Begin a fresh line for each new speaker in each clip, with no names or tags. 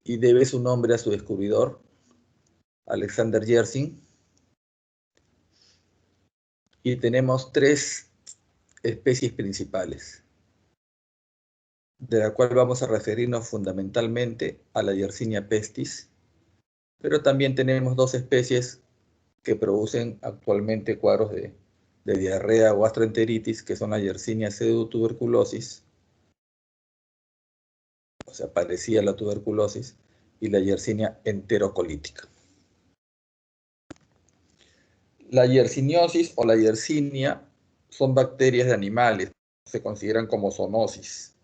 y debe su nombre a su descubridor, Alexander Yersin. Y tenemos 3 especies principales, de la cual vamos a referirnos fundamentalmente a la Yersinia pestis, pero también tenemos 2 especies que producen actualmente cuadros de diarrea o gastroenteritis, que son la Yersinia pseudotuberculosis, o sea, parecía la tuberculosis, y la Yersinia enterocolítica. La yersiniosis o la yersinia son bacterias de animales, se consideran como zoonosis.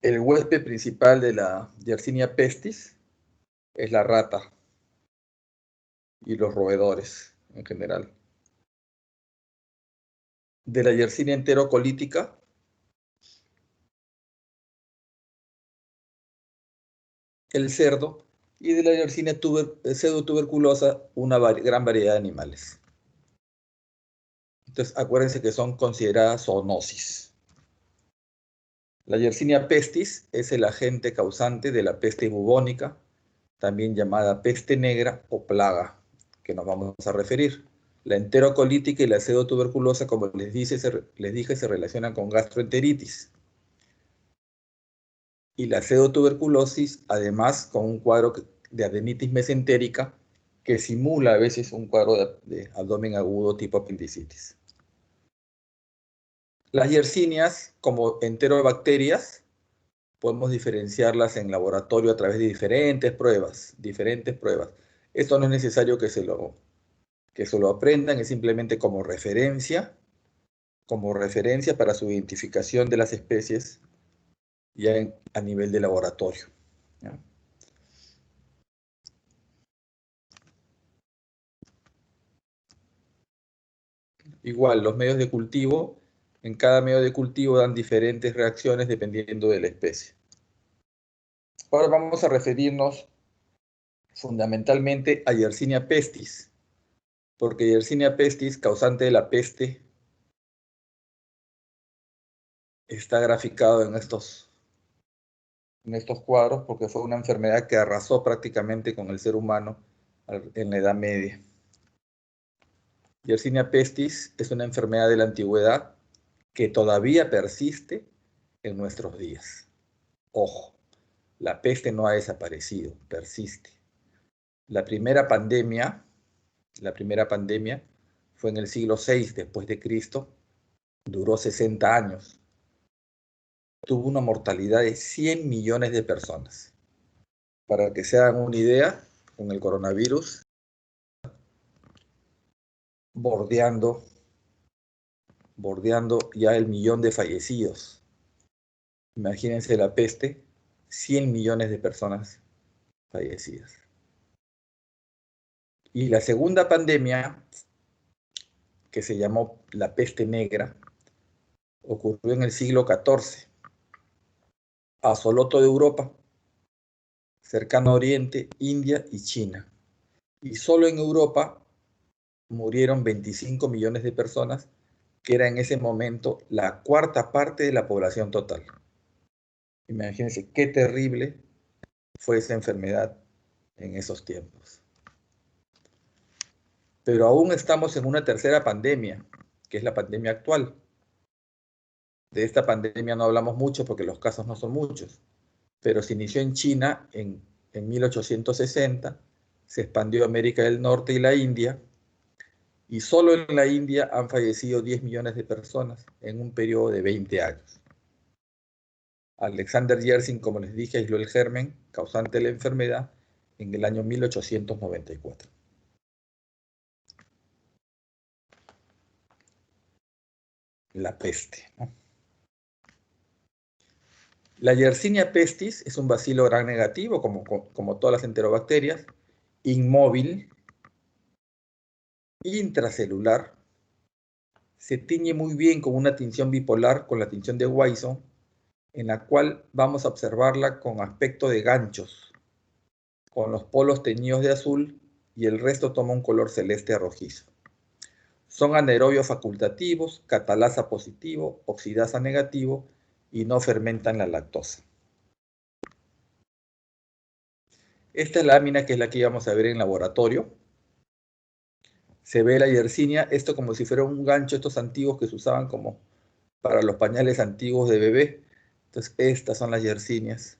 El huésped principal de la Yersinia pestis es la rata y los roedores en general. De la Yersinia enterocolítica, el cerdo, y de la Yersinia pseudotuberculosa, una gran variedad de animales. Entonces, acuérdense que son consideradas zoonosis. La Yersinia pestis es el agente causante de la peste bubónica, también llamada peste negra o plaga, que nos vamos a referir. La enterocolítica y la pseudotuberculosa, como les dije, se relacionan con gastroenteritis. Y la pseudotuberculosis, además, con un cuadro de adenitis mesentérica que simula a veces un cuadro de abdomen agudo tipo apendicitis. Las yersinias, como enterobacterias, podemos diferenciarlas en laboratorio a través de diferentes pruebas. Esto no es necesario que se lo aprendan, es simplemente como referencia para su identificación de las especies ya a nivel de laboratorio, ¿ya? Igual, los medios de cultivo, en cada medio de cultivo dan diferentes reacciones dependiendo de la especie. Ahora vamos a referirnos fundamentalmente a Yersinia pestis, porque Yersinia pestis, causante de la peste, está graficado en estos cuadros porque fue una enfermedad que arrasó prácticamente con el ser humano en la Edad Media. Yersinia pestis es una enfermedad de la antigüedad que todavía persiste en nuestros días. Ojo, la peste no ha desaparecido, persiste. La primera pandemia fue en el siglo VI después de Cristo, duró 60 años. Tuvo una mortalidad de 100 millones de personas. Para que se hagan una idea, con el coronavirus, bordeando ya el 1.000.000 de fallecidos. Imagínense la peste, 100 millones de personas fallecidas. Y la segunda pandemia, que se llamó la peste negra, ocurrió en el siglo XIV. Asoló toda Europa, Cercano Oriente, India y China. Y solo en Europa murieron 25 millones de personas, que era en ese momento la 1/4 parte de la población total. Imagínense qué terrible fue esa enfermedad en esos tiempos. Pero aún estamos en una tercera pandemia, que es la pandemia actual. De esta pandemia no hablamos mucho porque los casos no son muchos, pero se inició en China en 1860, se expandió a América del Norte y la India, y solo en la India han fallecido 10 millones de personas en un periodo de 20 años. Alexander Yersin, como les dije, aisló el germen causante de la enfermedad en el año 1894. La peste, ¿no? La Yersinia pestis es un bacilo gram negativo, como todas las enterobacterias, inmóvil, intracelular, se tiñe muy bien con una tinción bipolar, con la tinción de Whison, en la cual vamos a observarla con aspecto de ganchos, con los polos teñidos de azul y el resto toma un color celeste rojizo. Son anaerobios facultativos, catalasa positivo, oxidasa negativo y no fermentan la lactosa. Esta lámina, que es la que íbamos a ver en laboratorio, se ve la Yersinia, esto como si fuera un gancho, estos antiguos que se usaban como para los pañales antiguos de bebé. Entonces, estas son las Yersinias.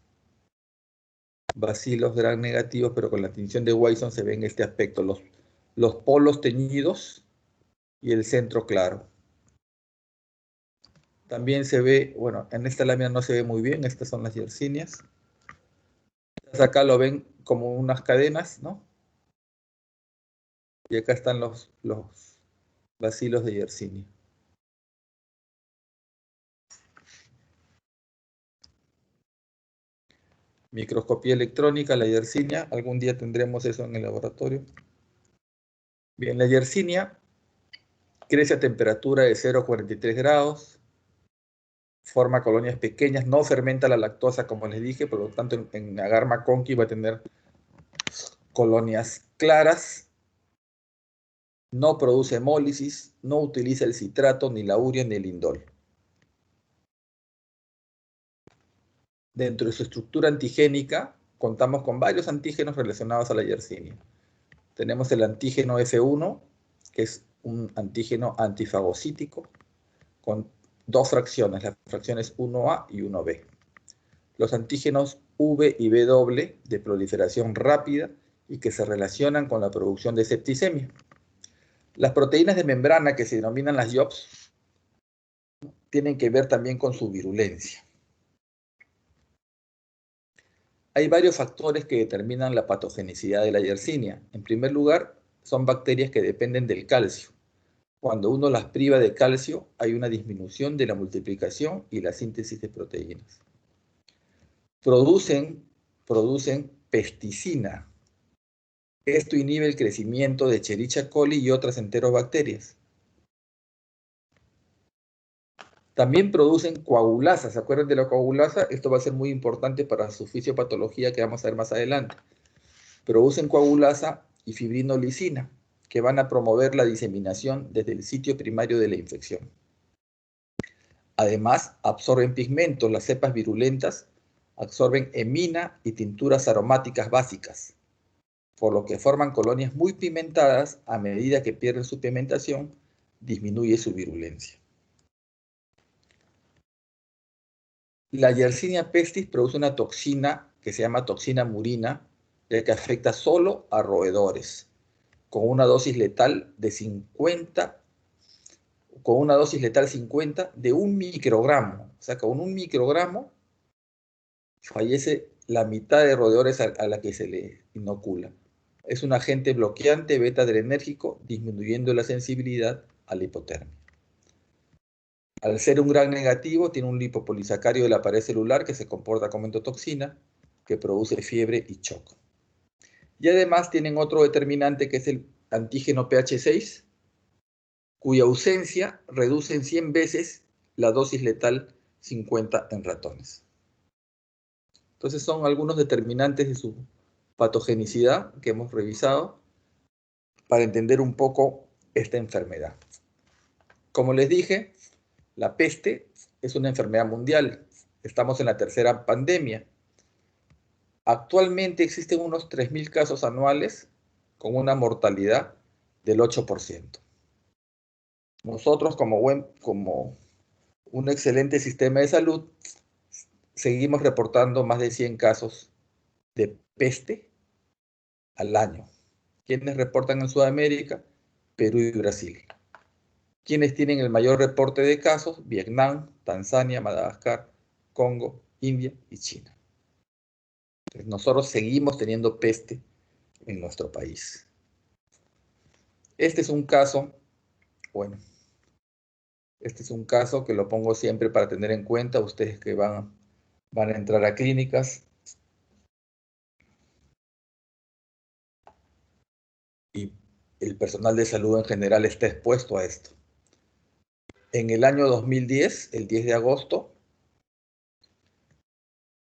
Bacilos gran negativos, pero con la tinción de Whison se ve en este aspecto, los polos teñidos y el centro claro. También se ve, bueno, en esta lámina no se ve muy bien, estas son las Yersinias. Acá lo ven como unas cadenas, ¿no? Y acá están los bacilos de Yersinia. Microscopía electrónica, la Yersinia, algún día tendremos eso en el laboratorio. Bien, la Yersinia crece a temperatura de 0,43 grados, forma colonias pequeñas, no fermenta la lactosa, como les dije, por lo tanto en agar McConkey va a tener colonias claras, no produce hemólisis, no utiliza el citrato, ni la urea, ni el indol. Dentro de su estructura antigénica, contamos con varios antígenos relacionados a la Yersinia. Tenemos el antígeno F1, que es un antígeno antifagocítico, con dos fracciones, las fracciones 1A y 1B. Los antígenos V y W de proliferación rápida y que se relacionan con la producción de septicemia. Las proteínas de membrana, que se denominan las YOPS, tienen que ver también con su virulencia. Hay varios factores que determinan la patogenicidad de la Yersinia. En primer lugar, son bacterias que dependen del calcio. Cuando uno las priva de calcio, hay una disminución de la multiplicación y la síntesis de proteínas. Producen pesticina. Esto inhibe el crecimiento de Escherichia coli y otras enterobacterias. También producen coagulasa. ¿Se acuerdan de la coagulasa? Esto va a ser muy importante para su fisiopatología que vamos a ver más adelante. Producen coagulasa y fibrinolicina, que van a promover la diseminación desde el sitio primario de la infección. Además, absorben pigmentos. Las cepas virulentas absorben hemina y tinturas aromáticas básicas, por lo que forman colonias muy pigmentadas. A medida que pierden su pigmentación, disminuye su virulencia. La Yersinia pestis produce una toxina que se llama toxina murina, ya que afecta solo a roedores, con una dosis letal de 50 de 1 microgramo. O sea, con 1 microgramo fallece la mitad de roedores a la que se le inocula. Es un agente bloqueante beta-adrenérgico, disminuyendo la sensibilidad a la hipotermia. Al ser un gran negativo, tiene un lipopolisacárido de la pared celular que se comporta como endotoxina, que produce fiebre y shock. Y además tienen otro determinante que es el antígeno pH6, cuya ausencia reduce en 100 veces la dosis letal 50 en ratones. Entonces son algunos determinantes de su patogenicidad que hemos revisado para entender un poco esta enfermedad. Como les dije, la peste es una enfermedad mundial. Estamos en la tercera pandemia. Actualmente existen unos 3.000 casos anuales con una mortalidad del 8%. Nosotros, como un excelente sistema de salud, seguimos reportando más de 100 casos de peste al año. ¿Quiénes reportan en Sudamérica? Perú y Brasil. ¿Quiénes tienen el mayor reporte de casos? Vietnam, Tanzania, Madagascar, Congo, India y China. Entonces, nosotros seguimos teniendo peste en nuestro país. Este es un caso, bueno, este es un caso que lo pongo siempre para tener en cuenta ustedes que van a entrar a clínicas y el personal de salud en general está expuesto a esto. En el año 2010, el 10 de agosto,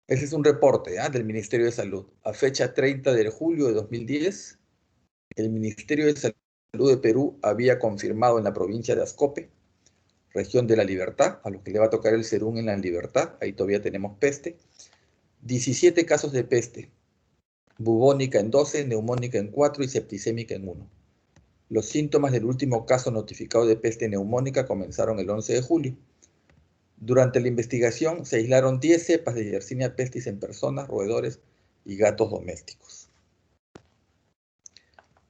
ese es un reporte del Ministerio de Salud. A fecha 30 de julio de 2010, el Ministerio de Salud de Perú había confirmado en la provincia de Ascope, región de La Libertad, a los que le va a tocar el Serún en La Libertad, ahí todavía tenemos peste, 17 casos de peste, bubónica en 12, neumónica en 4 y septicémica en 1. Los síntomas del último caso notificado de peste neumónica comenzaron el 11 de julio. Durante la investigación se aislaron 10 cepas de Yersinia pestis en personas, roedores y gatos domésticos.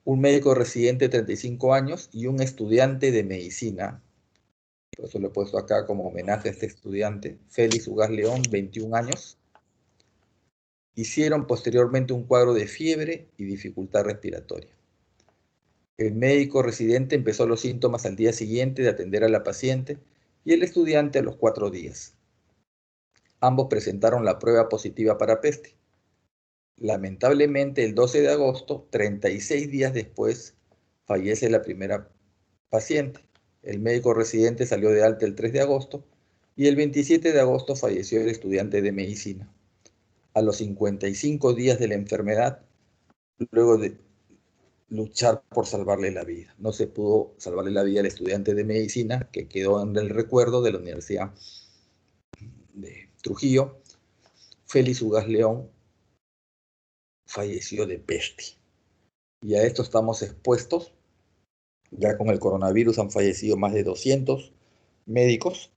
Un médico residente de 35 años y un estudiante de medicina, por eso lo he puesto acá como homenaje a este estudiante, Félix Ugaz León, 21 años, hicieron posteriormente un cuadro de fiebre y dificultad respiratoria. El médico residente empezó los síntomas al día siguiente de atender a la paciente y el estudiante a los 4 días. Ambos presentaron la prueba positiva para peste. Lamentablemente, el 12 de agosto, 36 días después, fallece la primera paciente. El médico residente salió de alta el 3 de agosto y el 27 de agosto falleció el estudiante de medicina. A los 55 días de la enfermedad, luego de luchar por salvarle la vida. No se pudo salvarle la vida al estudiante de medicina, que quedó en el recuerdo de la Universidad de Trujillo. Félix Ugaz León falleció de peste. Y a esto estamos expuestos. Ya con el coronavirus han fallecido más de 200 médicos,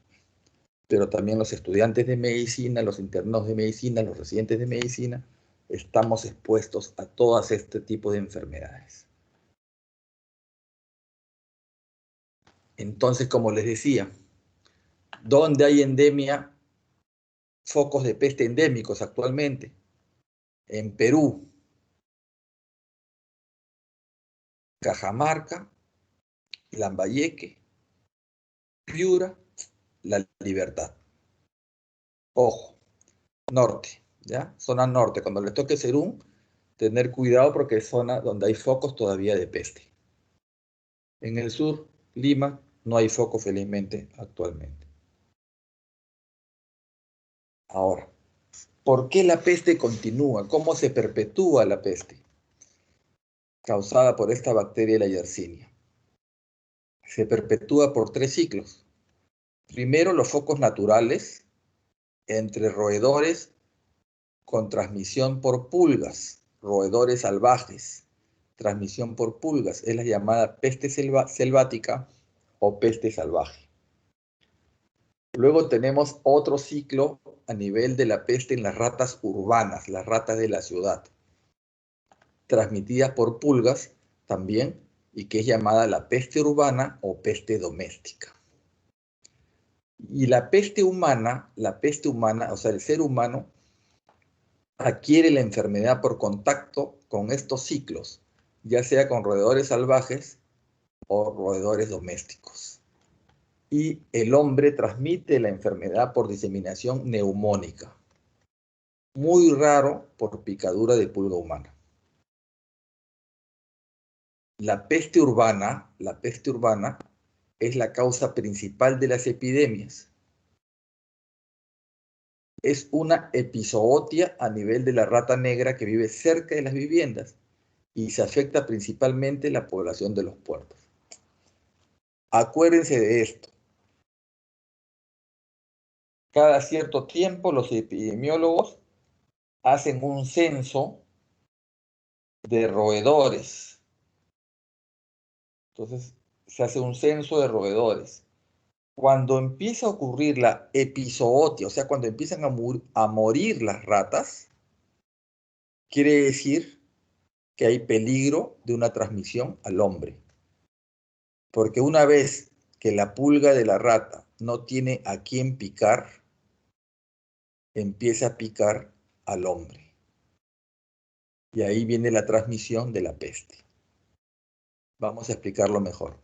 pero también los estudiantes de medicina, los internos de medicina, los residentes de medicina, estamos expuestos a todas este tipo de enfermedades. Entonces, como les decía, ¿dónde hay endemia? Focos de peste endémicos actualmente. En Perú, Cajamarca, Lambayeque, Piura, La Libertad. Ojo, norte, ¿ya? Zona norte. Cuando les toque Serún, tener cuidado porque es zona donde hay focos todavía de peste. En el sur, Lima, no hay foco felizmente actualmente. Ahora, ¿por qué la peste continúa? ¿Cómo se perpetúa la peste? Causada por esta bacteria, la Yersinia. Se perpetúa por 3 ciclos. Primero, los focos naturales entre roedores con transmisión por pulgas, roedores salvajes, transmisión por pulgas, es la llamada peste selvática o peste salvaje. Luego tenemos otro ciclo a nivel de la peste en las ratas urbanas, las ratas de la ciudad, transmitidas por pulgas también, y que es llamada la peste urbana o peste doméstica. Y la peste humana, o sea, el ser humano, adquiere la enfermedad por contacto con estos ciclos, ya sea con roedores salvajes o roedores domésticos. Y el hombre transmite la enfermedad por diseminación neumónica, muy raro por picadura de pulga humana. La peste urbana es la causa principal de las epidemias. Es una epizootia a nivel de la rata negra que vive cerca de las viviendas y se afecta principalmente la población de los puertos. Acuérdense de esto. Cada cierto tiempo los epidemiólogos hacen un censo de roedores. Entonces, se hace un censo de roedores. Cuando empieza a ocurrir la epizootia, o sea, cuando empiezan a morir las ratas, quiere decir que hay peligro de una transmisión al hombre. Porque una vez que la pulga de la rata no tiene a quién picar, empieza a picar al hombre. Y ahí viene la transmisión de la peste. Vamos a explicarlo mejor.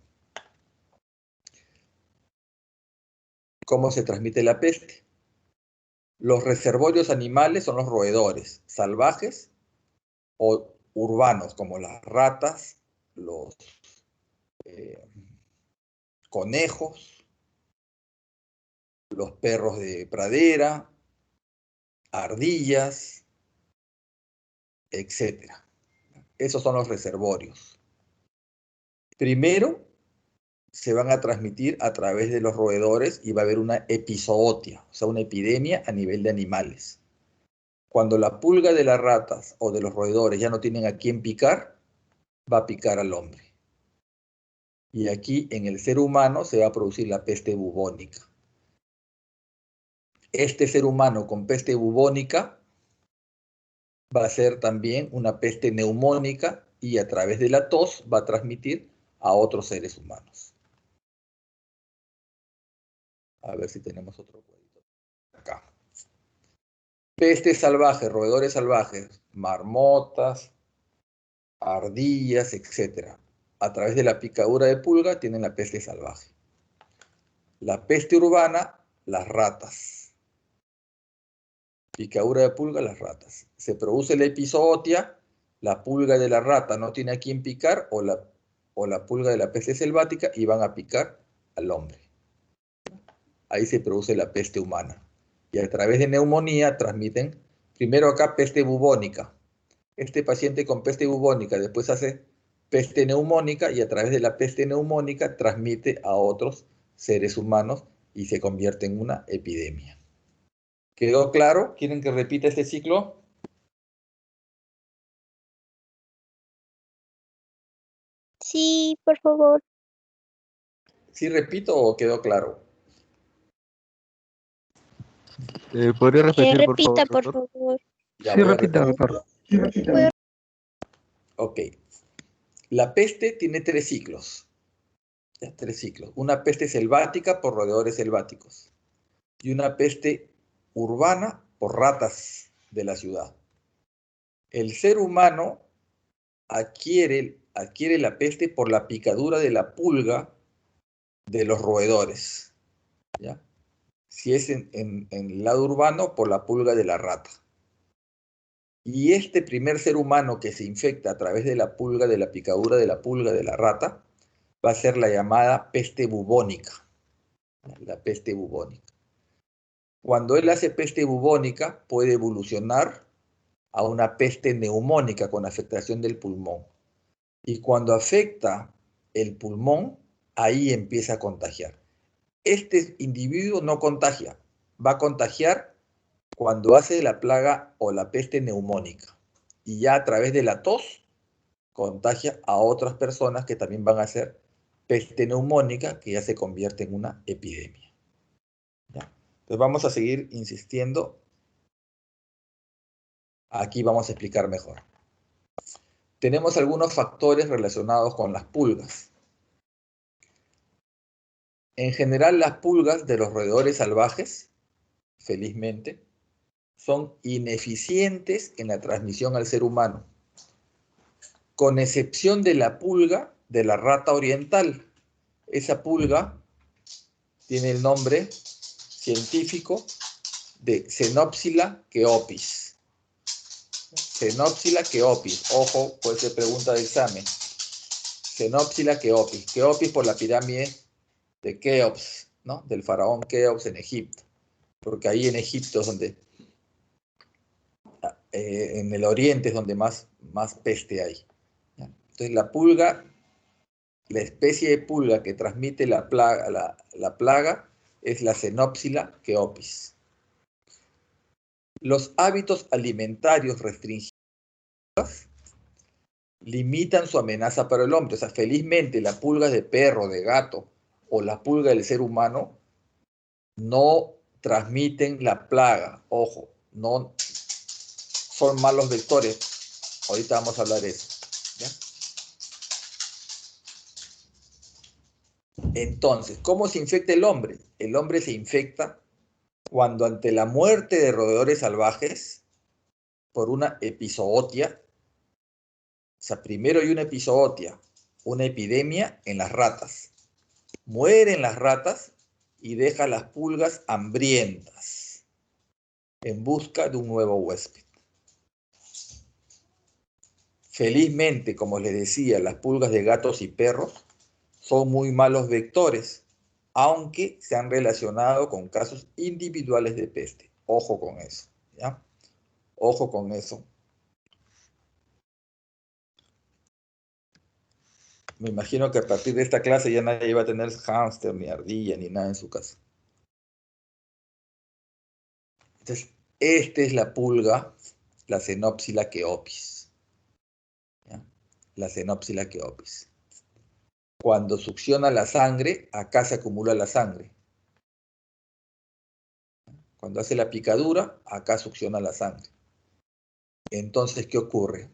¿Cómo se transmite la peste? Los reservorios animales son los roedores, salvajes o urbanos, como las ratas, los conejos, los perros de pradera, ardillas, etc. Esos son los reservorios. Primero, se van a transmitir a través de los roedores y va a haber una epizootia, o sea, una epidemia a nivel de animales. Cuando la pulga de las ratas o de los roedores ya no tienen a quién picar, va a picar al hombre. Y aquí en el ser humano se va a producir la peste bubónica. Este ser humano con peste bubónica va a ser también una peste neumónica y a través de la tos va a transmitir a otros seres humanos. A ver si tenemos otro cuadrito. Acá. Peste salvaje, roedores salvajes, marmotas, ardillas, etc. A través de la picadura de pulga tienen la peste salvaje. La peste urbana, las ratas. Picadura de pulga, las ratas. Se produce la epizootia, la pulga de la rata no tiene a quién picar o la pulga de la peste selvática y van a picar al hombre. Ahí se produce la peste humana. Y a través de neumonía transmiten, primero acá peste bubónica. Este paciente con peste bubónica después hace peste neumónica y a través de la peste neumónica transmite a otros seres humanos y se convierte en una epidemia. ¿Quedó claro? ¿Quieren que repita este ciclo?
Sí, por favor.
¿Sí repito o quedó claro?
¿Podría repetir, por
Repita,
favor,
por
doctor?
favor.
Ya
Sí,
voy a
repita,
repetir.
doctor.
Ok. La peste tiene tres ciclos. Ya, tres ciclos. Una peste selvática por roedores selváticos y una peste urbana por ratas de la ciudad. El ser humano adquiere la peste por la picadura de la pulga de los roedores. ¿Ya? Si es en el lado urbano, por la pulga de la rata. Y este primer ser humano que se infecta a través de la pulga, de la picadura de la pulga de la rata, va a ser la llamada peste bubónica. La peste bubónica. Cuando él hace peste bubónica, puede evolucionar a una peste neumónica con afectación del pulmón. Y cuando afecta el pulmón, ahí empieza a contagiar. Este individuo no contagia, va a contagiar cuando hace la plaga o la peste neumónica. Y ya a través de la tos, contagia a otras personas que también van a hacer peste neumónica, que ya se convierte en una epidemia. ¿Ya? Entonces vamos a seguir insistiendo. Aquí vamos a explicar mejor. Tenemos algunos factores relacionados con las pulgas. En general, las pulgas de los roedores salvajes, felizmente, son ineficientes en la transmisión al ser humano, con excepción de la pulga de la rata oriental. Esa pulga tiene el nombre científico de Xenopsila keopis. Xenopsila keopis. Ojo, puede ser pregunta de examen. Xenopsila keopis. Keopis por la pirámide de Keops, ¿no? Del faraón Keops en Egipto. Porque ahí en Egipto es donde, en el oriente es donde más peste hay. ¿Ya? Entonces la pulga, la especie de pulga que transmite la plaga es la Xenopsila keopis. Los hábitos alimentarios restringidos limitan su amenaza para el hombre. O sea, felizmente la pulga de perro, de gato o la pulga del ser humano no transmiten la plaga. Ojo, no son malos vectores. Ahorita vamos a hablar de eso. ¿Ya? Entonces, ¿cómo se infecta el hombre? El hombre se infecta cuando ante la muerte de roedores salvajes por una epizootia, o sea, primero hay una epizootia, una epidemia en las ratas. Mueren las ratas y deja las pulgas hambrientas en busca de un nuevo huésped. Felizmente, como les decía, las pulgas de gatos y perros son muy malos vectores, aunque se han relacionado con casos individuales de peste. Ojo con eso, ¿ya? Ojo con eso. Me imagino que a partir de esta clase ya nadie va a tener hámster, ni ardilla, ni nada en su casa. Entonces, Esta es la pulga, la Xenopsila queopis. ¿Ya? La Xenopsila queopis. Cuando succiona la sangre, acá se acumula la sangre. Cuando hace la picadura, acá succiona la sangre. Entonces, ¿qué ocurre?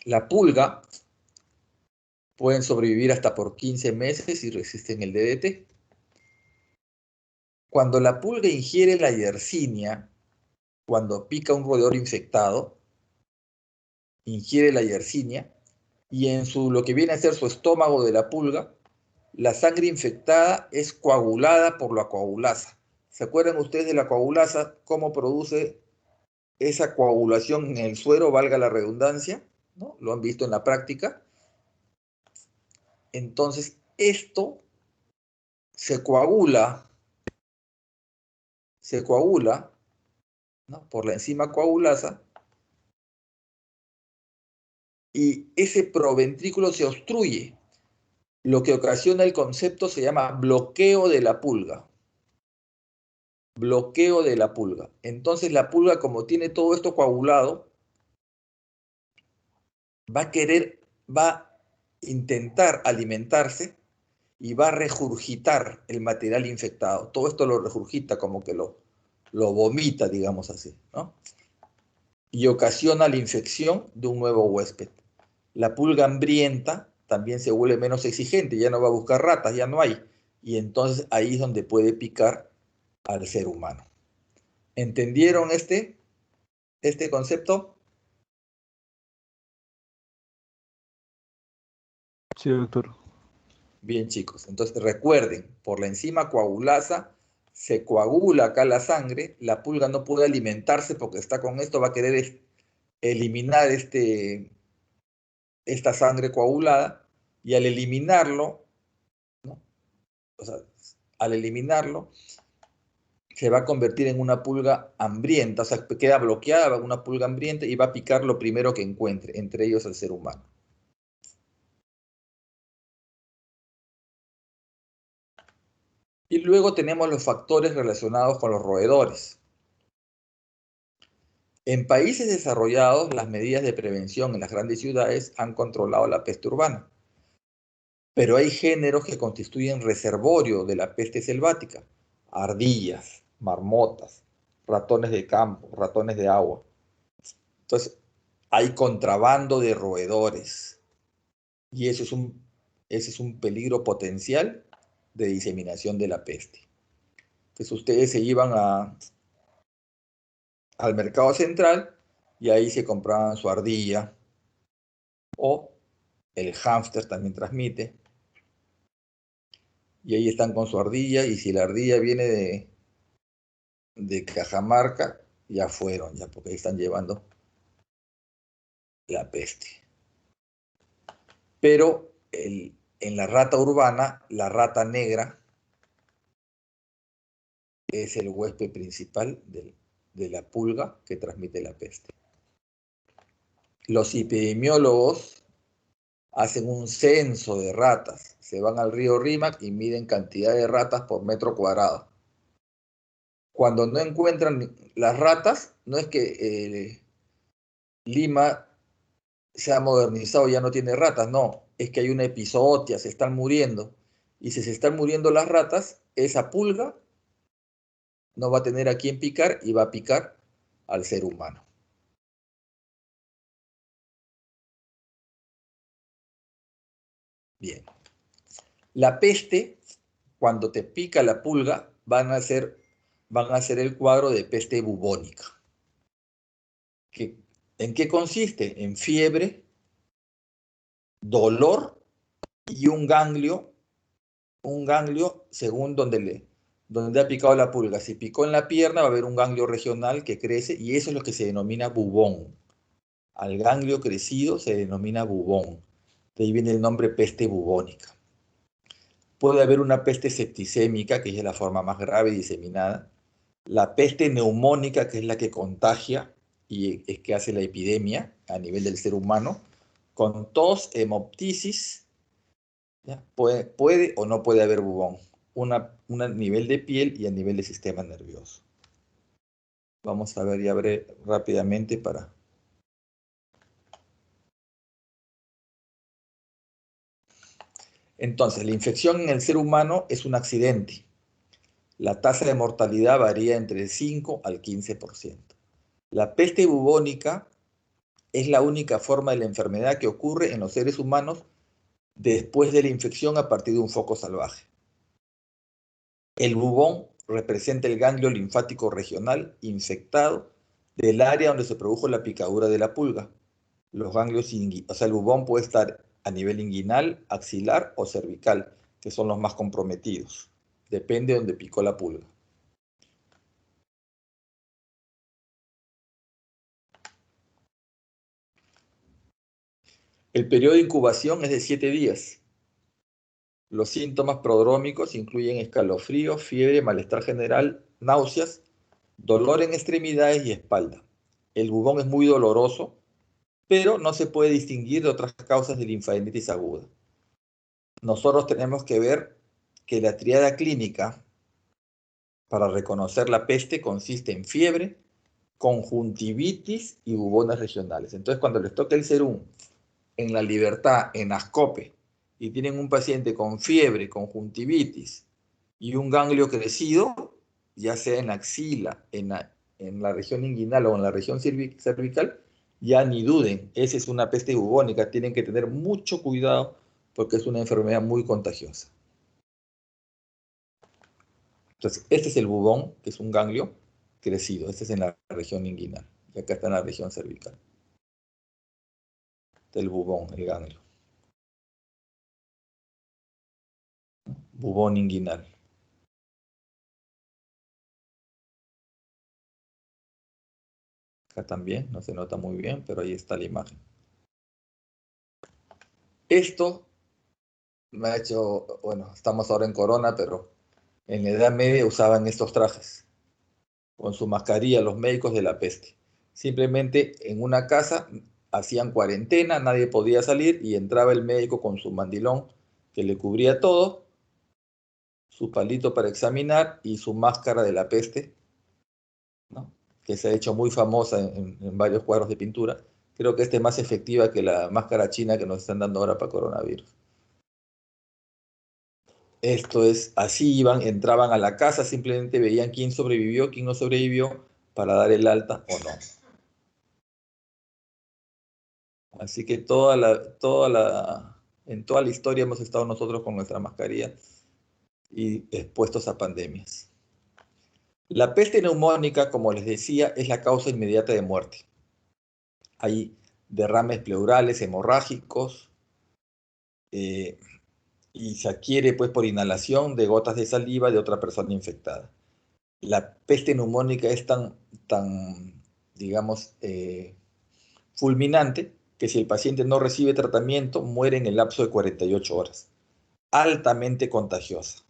La pulga pueden sobrevivir hasta por 15 meses y resisten el DDT. Cuando la pulga ingiere la yersinia, cuando pica un roedor infectado, ingiere la yersinia, y en lo que viene a ser su estómago de la pulga, la sangre infectada es coagulada por la coagulasa. ¿Se acuerdan ustedes de la coagulasa? ¿Cómo produce esa coagulación en el suero, valga la redundancia? ¿No? Lo han visto en la práctica. Entonces, esto se coagula, ¿no? Por la enzima coagulasa, y ese proventrículo se obstruye. Lo que ocasiona el concepto se llama bloqueo de la pulga. Bloqueo de la pulga. Entonces la pulga, como tiene todo esto coagulado, va a intentar alimentarse y va a regurgitar el material infectado. Todo esto lo regurgita, como que lo vomita, digamos así, ¿no? Y ocasiona la infección de un nuevo huésped. La pulga hambrienta también se vuelve menos exigente, ya no va a buscar ratas, ya no hay. Y entonces ahí es donde puede picar al ser humano. ¿Entendieron este concepto?
Sí, doctor.
Bien, chicos. Entonces recuerden, por la enzima coagulasa se coagula acá la sangre, la pulga no puede alimentarse porque está con esto, va a querer eliminar esta sangre coagulada, y al eliminarlo, ¿no? O sea, al eliminarlo, se va a convertir en una pulga hambrienta, o sea, queda bloqueada, una pulga hambrienta, y va a picar lo primero que encuentre, entre ellos al ser humano. Y luego tenemos los factores relacionados con los roedores. En países desarrollados, las medidas de prevención en las grandes ciudades han controlado la peste urbana. Pero hay géneros que constituyen reservorio de la peste selvática: ardillas, marmotas, ratones de campo, ratones de agua. Entonces, hay contrabando de roedores, y ese es un peligro potencial de diseminación de la peste. Entonces, ustedes se iban al mercado central y ahí se compraban su ardilla, o el hámster también transmite, y ahí están con su ardilla, y si la ardilla viene de Cajamarca, ya fueron, ya, porque ahí están llevando la peste. Pero en la rata urbana, la rata negra es el huésped principal de la pulga que transmite la peste. Los epidemiólogos hacen un censo de ratas, se van al río Rímac y miden cantidad de ratas por metro cuadrado. Cuando no encuentran las ratas, no es que Lima se ha modernizado y ya no tiene ratas, no, es que hay una epizootia, se están muriendo. Y si se están muriendo las ratas, esa pulga no va a tener a quién picar y va a picar al ser humano. Bien. La peste, cuando te pica la pulga, van a hacer el cuadro de peste bubónica. ¿En qué consiste? En fiebre, dolor y un ganglio según donde ha picado la pulga. Si picó en la pierna, va a haber un ganglio regional que crece, y eso es lo que se denomina bubón. Al ganglio crecido se denomina bubón. De ahí viene el nombre peste bubónica. Puede haber una peste septicémica, que es la forma más grave y diseminada. La peste neumónica, que es la que contagia y es que hace la epidemia a nivel del ser humano, con tos, hemoptisis. ¿Ya? Puede o no puede haber bubón. Un nivel de piel y a nivel de sistema nervioso. Vamos a ver, ya abre rápidamente para... Entonces, la infección en el ser humano es un accidente. La tasa de mortalidad varía entre el 5 al 15%. La peste bubónica es la única forma de la enfermedad que ocurre en los seres humanos después de la infección a partir de un foco salvaje. El bubón representa el ganglio linfático regional infectado del área donde se produjo la picadura de la pulga. Los ganglios, o sea, el bubón puede estar a nivel inguinal, axilar o cervical, que son los más comprometidos. Depende de donde picó la pulga. El periodo de incubación es de 7 días. Los síntomas prodrómicos incluyen escalofrío, fiebre, malestar general, náuseas, dolor en extremidades y espalda. El bubón es muy doloroso, pero no se puede distinguir de otras causas de linfadenitis aguda. Nosotros tenemos que ver que la tríada clínica para reconocer la peste consiste en fiebre, conjuntivitis y bubones regionales. Entonces, cuando les toca el serum en La Libertad, en Ascope, y tienen un paciente con fiebre, conjuntivitis y un ganglio crecido, ya sea en la axila, en la región inguinal o en la región cervical, ya ni duden, esa es una peste bubónica, tienen que tener mucho cuidado porque es una enfermedad muy contagiosa. Entonces, este es el bubón, que es un ganglio crecido, este es en la región inguinal, y acá está en la región cervical. Este es el bubón, el ganglio. Bubón inguinal. Acá también, no se nota muy bien, pero ahí está la imagen. Esto me ha hecho, bueno, estamos ahora en corona, pero en la Edad Media usaban estos trajes, con su mascarilla, los médicos de la peste. Simplemente en una casa hacían cuarentena, nadie podía salir y entraba el médico con su mandilón que le cubría todo, su palito para examinar y su máscara de la peste, ¿no? Que se ha hecho muy famosa en varios cuadros de pintura. Creo que esta es más efectiva que la máscara china que nos están dando ahora para coronavirus. Esto es, así iban, entraban a la casa, simplemente veían quién sobrevivió, quién no sobrevivió, para dar el alta o no. Así que en toda la historia hemos estado nosotros con nuestra mascarilla y expuestos a pandemias. La peste neumónica, como les decía, es la causa inmediata de muerte. Hay derrames pleurales, hemorrágicos, y se adquiere pues por inhalación de gotas de saliva de otra persona infectada. La peste neumónica es tan digamos, fulminante que si el paciente no recibe tratamiento muere en el lapso de 48 horas. Altamente contagiosa,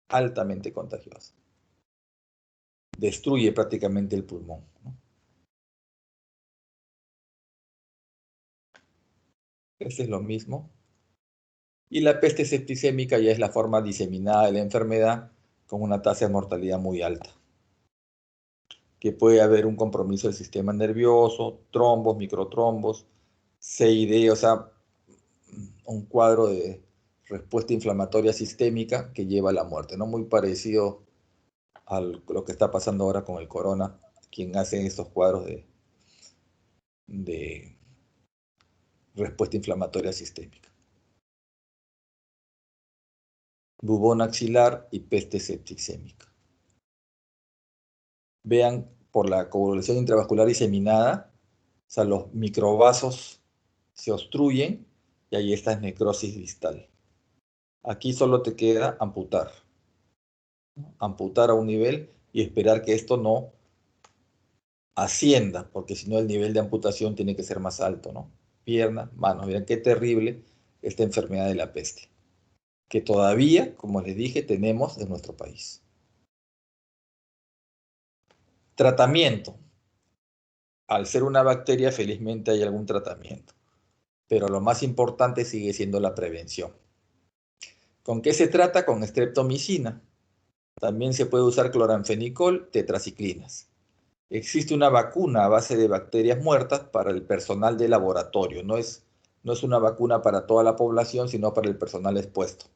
altamente contagiosa. Destruye prácticamente el pulmón, ¿no? Este es lo mismo. Y la peste septicémica ya es la forma diseminada de la enfermedad con una tasa de mortalidad muy alta, que puede haber un compromiso del sistema nervioso, trombos, microtrombos, CID, o sea, un cuadro de respuesta inflamatoria sistémica que lleva a la muerte, ¿no? Muy parecido a lo que está pasando ahora con el corona, quien hace estos cuadros de respuesta inflamatoria sistémica. Bubón axilar y peste septicémica. Vean por la coagulación intravascular diseminada, o sea, los microvasos se obstruyen y ahí está necrosis distal. Aquí solo te queda amputar. Amputar a un nivel y esperar que esto no ascienda, porque si no el nivel de amputación tiene que ser más alto, ¿no? Piernas, manos. Miren qué terrible esta enfermedad de la peste, que todavía, como les dije, tenemos en nuestro país. Tratamiento. Al ser una bacteria, felizmente hay algún tratamiento, pero lo más importante sigue siendo la prevención. ¿Con qué se trata? Con streptomicina. También se puede usar cloranfenicol, tetraciclinas. Existe una vacuna a base de bacterias muertas para el personal de laboratorio. No es una vacuna para toda la población, sino para el personal expuesto.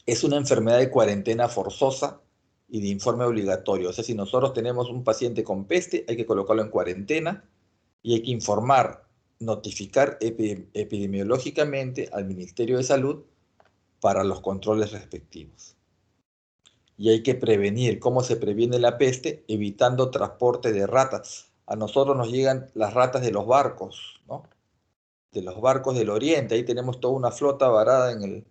Es una enfermedad de cuarentena forzosa y de informe obligatorio. O sea, si nosotros tenemos un paciente con peste, hay que colocarlo en cuarentena y hay que informar, notificar epidemiológicamente al Ministerio de Salud para los controles respectivos. Y hay que prevenir. ¿Cómo se previene la peste? Evitando transporte de ratas. A nosotros nos llegan las ratas de los barcos, ¿no? De los barcos del oriente. Ahí tenemos toda una flota varada en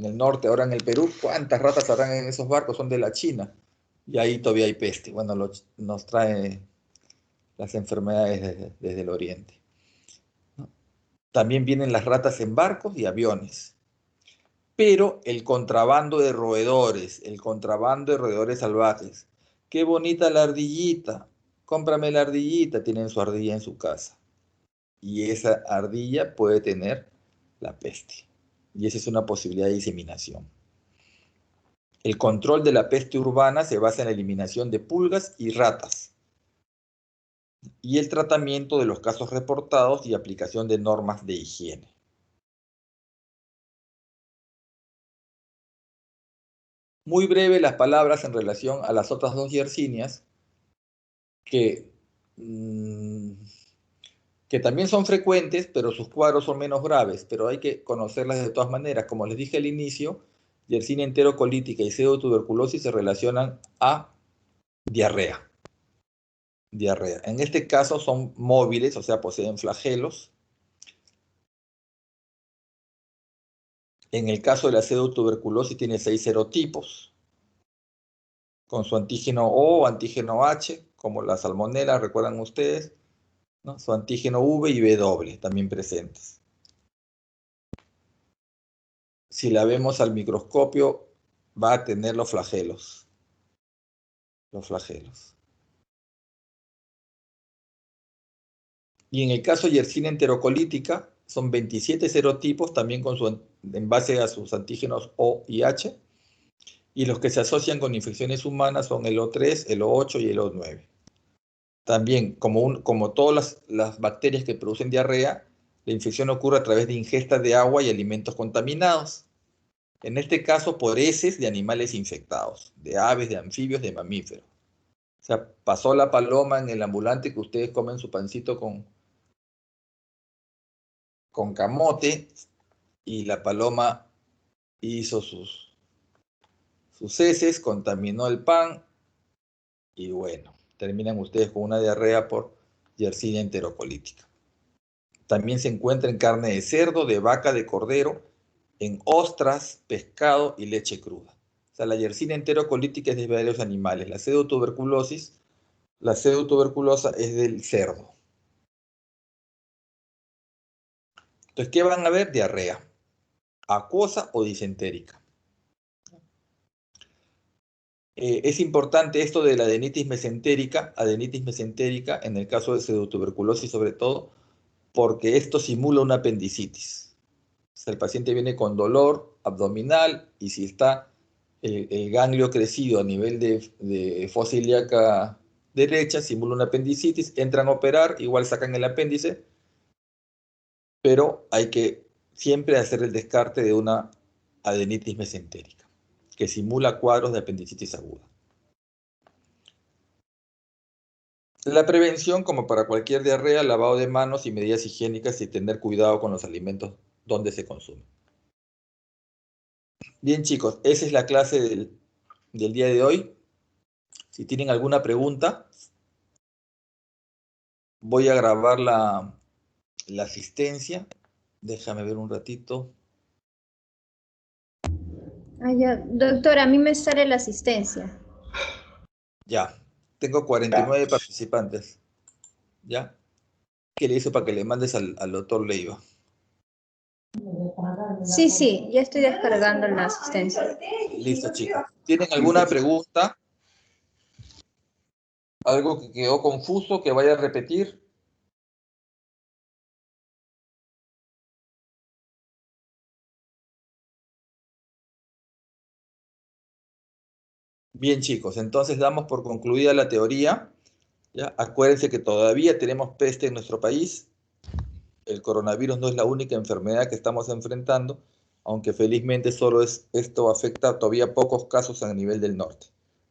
el norte, ahora en el Perú. ¿Cuántas ratas habrán en esos barcos? Son de la China. Y ahí todavía hay peste. Bueno, nos trae las enfermedades desde el oriente, ¿no? También vienen las ratas en barcos y aviones. Pero el contrabando de roedores, salvajes. Qué bonita la ardillita. Cómprame la ardillita. Tienen su ardilla en su casa. Y esa ardilla puede tener la peste. Y esa es una posibilidad de diseminación. El control de la peste urbana se basa en la eliminación de pulgas y ratas y el tratamiento de los casos reportados y aplicación de normas de higiene. Muy breve las palabras en relación a las otras dos yersinias que también son frecuentes, pero sus cuadros son menos graves, pero hay que conocerlas de todas maneras. Como les dije al inicio, Yersinia enterocolítica y pseudotuberculosis se relacionan a diarrea. En este caso son móviles, o sea, poseen flagelos. En el caso de la pseudotuberculosis tiene 6 serotipos, con su antígeno O o antígeno H, como la salmonela, recuerdan ustedes, ¿no? Su antígeno V y W también presentes. Si la vemos al microscopio, va a tener los flagelos. Y en el caso de Yersinia enterocolítica, son 27 serotipos, también en base a sus antígenos O y H. Y los que se asocian con infecciones humanas son el O3, el O8 y el O9. También, como todas las bacterias que producen diarrea, la infección ocurre a través de ingesta de agua y alimentos contaminados. En este caso, por heces de animales infectados, de aves, de anfibios, de mamíferos. O sea, pasó la paloma en el ambulante que ustedes comen su pancito con camote y la paloma hizo sus heces, contaminó el pan y bueno, terminan ustedes con una diarrea por Yersinia enterocolítica. También se encuentra en carne de cerdo, de vaca, de cordero, en ostras, pescado y leche cruda. O sea, la Yersinia enterocolítica es de varios animales. La pseudotuberculosa es del cerdo. Entonces, ¿qué van a ver? Diarrea, acuosa o disentérica. Es importante esto de la adenitis mesentérica en el caso de pseudotuberculosis sobre todo, porque esto simula una apendicitis. O sea, el paciente viene con dolor abdominal y si está el ganglio crecido a nivel de fosa ilíaca derecha, simula una apendicitis, entran a operar, igual sacan el apéndice, pero hay que siempre hacer el descarte de una adenitis mesentérica, que simula cuadros de apendicitis aguda. La prevención, como para cualquier diarrea, lavado de manos y medidas higiénicas y tener cuidado con los alimentos donde se consumen. Bien, chicos, esa es la clase del día de hoy. Si tienen alguna pregunta, voy a grabar la asistencia. Déjame ver un ratito.
Doctor, a mí me sale la asistencia.
Ya, tengo 49 participantes. ¿Ya? ¿Qué le hizo para que le mandes al doctor Leiva?
Sí, ya estoy descargando la asistencia.
Listo, chicos. ¿Tienen alguna pregunta? ¿Algo que quedó confuso que vaya a repetir? Bien, chicos, entonces damos por concluida la teoría. ¿Ya? Acuérdense que todavía tenemos peste en nuestro país. El coronavirus no es la única enfermedad que estamos enfrentando, aunque felizmente esto afecta todavía a pocos casos a nivel del norte.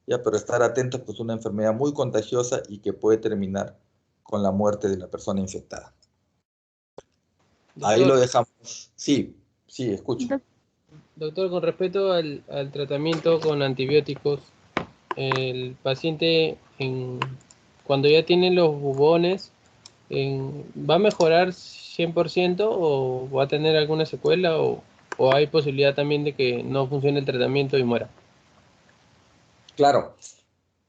¿Ya? Pero estar atentos, pues es una enfermedad muy contagiosa y que puede terminar con la muerte de la persona infectada. Ahí lo dejamos. Sí, sí, escucho.
Doctor, con respecto al tratamiento con antibióticos, el paciente cuando ya tiene los bubones, ¿va a mejorar 100% o va a tener alguna secuela o hay posibilidad también de que no funcione el tratamiento y muera?
Claro,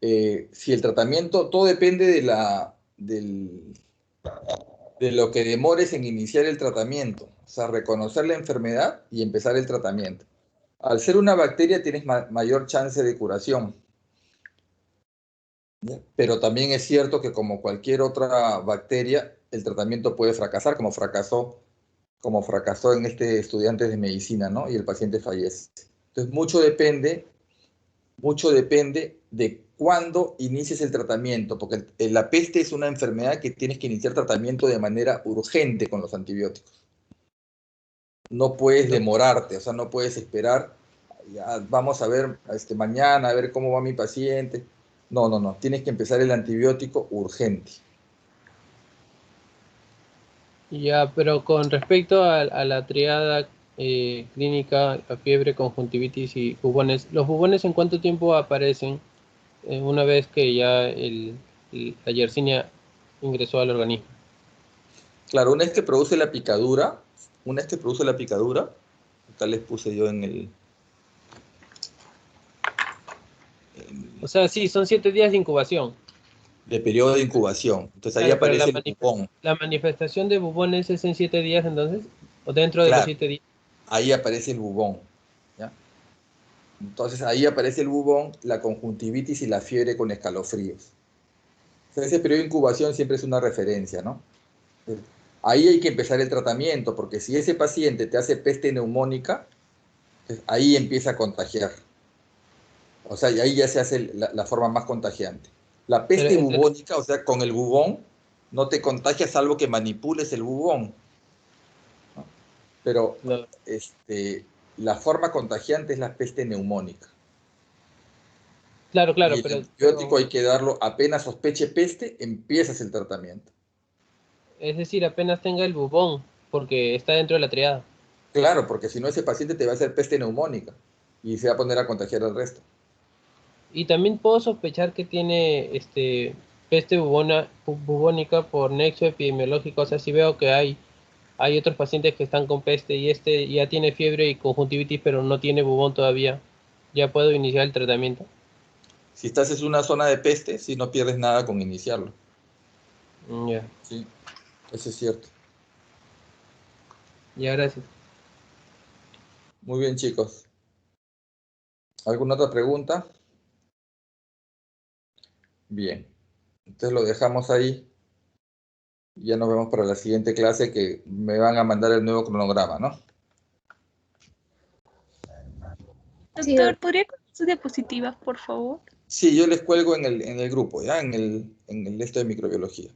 si el tratamiento, todo depende de lo que demores en iniciar el tratamiento, o sea, reconocer la enfermedad y empezar el tratamiento. Al ser una bacteria tienes mayor chance de curación, ¿ya? Pero también es cierto que como cualquier otra bacteria, el tratamiento puede fracasar, como fracasó en este estudiante de medicina, ¿no? Y el paciente fallece. Entonces, mucho depende de cuándo inicies el tratamiento, porque la peste es una enfermedad que tienes que iniciar tratamiento de manera urgente con los antibióticos. No puedes demorarte, o sea, no puedes esperar, ya, vamos a ver mañana, a ver cómo va mi paciente. No, no, no, tienes que empezar el antibiótico urgente.
Ya, pero con respecto a la triada clínica, la fiebre, conjuntivitis y bubones, ¿los bubones en cuánto tiempo aparecen una vez que ya la Yersinia ingresó al organismo?
Claro, una vez que produce la picadura, acá les puse yo
O sea, sí, son 7 días de incubación.
de periodo de incubación. Entonces ahí
Claro, pero
aparece el bubón.
la manifestación de bubones es en 7 días entonces, o dentro de los
Claro,
7 días.
ahí aparece el bubón, ¿ya? Entonces ahí aparece el bubón, la conjuntivitis y la fiebre con escalofríos. O sea, ese periodo de incubación siempre es una referencia, ¿no? Ahí hay que empezar el tratamiento, porque si ese paciente te hace peste neumónica, pues ahí empieza a contagiar. O sea, y ahí ya se hace la forma más contagiante. La
Pero
peste bubónica, o sea, con el bubón, no te contagias salvo que manipules el bubón, ¿no? Pero
no,
la forma contagiante es la peste neumónica.
claro,
Y
claro,
el antibiótico hay que darlo apenas sospeche peste, empiezas el tratamiento.
es decir, apenas tenga el bubón, porque está dentro de la triada.
Claro, porque si no ese paciente te va a hacer peste neumónica y se va a poner a contagiar al resto.
Y también puedo sospechar que tiene peste bubónica por nexo epidemiológico. O sea, si veo que hay otros pacientes que están con peste y ya tiene fiebre y conjuntivitis, pero no tiene bubón todavía, ya puedo iniciar el tratamiento.
Si estás en una zona de peste, si no pierdes nada con iniciarlo.
Ya,
Sí, eso es cierto.
ya, gracias.
Muy bien, chicos. ¿Alguna otra pregunta? Bien. Entonces lo dejamos ahí. Ya nos vemos para la siguiente clase que me van a mandar el nuevo cronograma, ¿no?
Sí,
Doctor, ¿podría con sus diapositivas, por favor?
Sí, yo les cuelgo en el grupo, ¿ya? En el esto de microbiología.